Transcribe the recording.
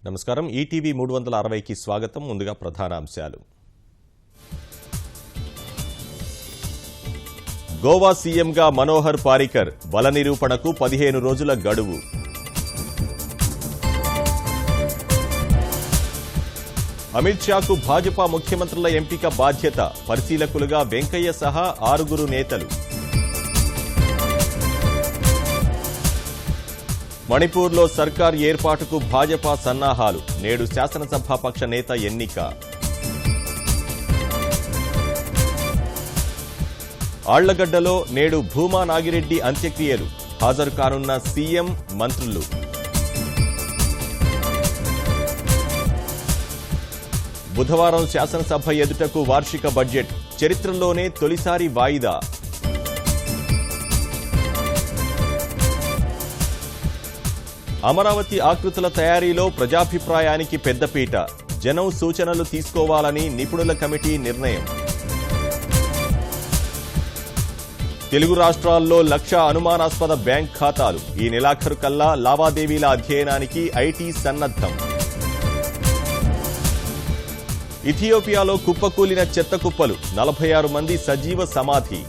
నమస్కారం. ఈటీవీ 360కి స్వాగతం. ముందుగా ప్రధాన అంశాలు. గోవా సీఎంగా మనోహర్ పారికర్, బల నిరూపణకు 15 రోజుల గడువు. అమిత్ షాకు భాజపా ముఖ్యమంత్రుల ఎంపిక బాధ్యత, పరిశీలకులుగా వెంకయ్య సహా 6 నేతలు. మణిపూర్లో సర్కార్ ఏర్పాటుకు భాజపా సన్నాహాలు, నేడు శాసనసభాపక్ష నేత ఎన్నిక. ఆళ్లగడ్డలో నేడు భూమా నాగిరెడ్డి అంత్యక్రియలు, హాజరు కానున్న సీఎం, మంత్రులు. బుధవారం శాసనసభ ఎదుటకు వార్షిక బడ్జెట్, చరిత్రలోనే తొలిసారి వాయిదా. అమరావతి ఆకృతుల తయారీలో ప్రజాభిప్రాయానికి పెద్దపీట, జనం సూచనలు తీసుకోవాలని నిపుణుల కమిటీ నిర్ణయం. తెలుగు రాష్ట్రాల్లో 1,00,000 అనుమానాస్పద బ్యాంక్ ఖాతాలు, ఈ నెలాఖరు కల్లా లావాదేవీల అధ్యయనానికి ఐటీ సన్నద్ధం. ఇథియోపియాలో కుప్పకూలిన చెత్త కుప్పలు, 46 మంది సజీవ సమాధి.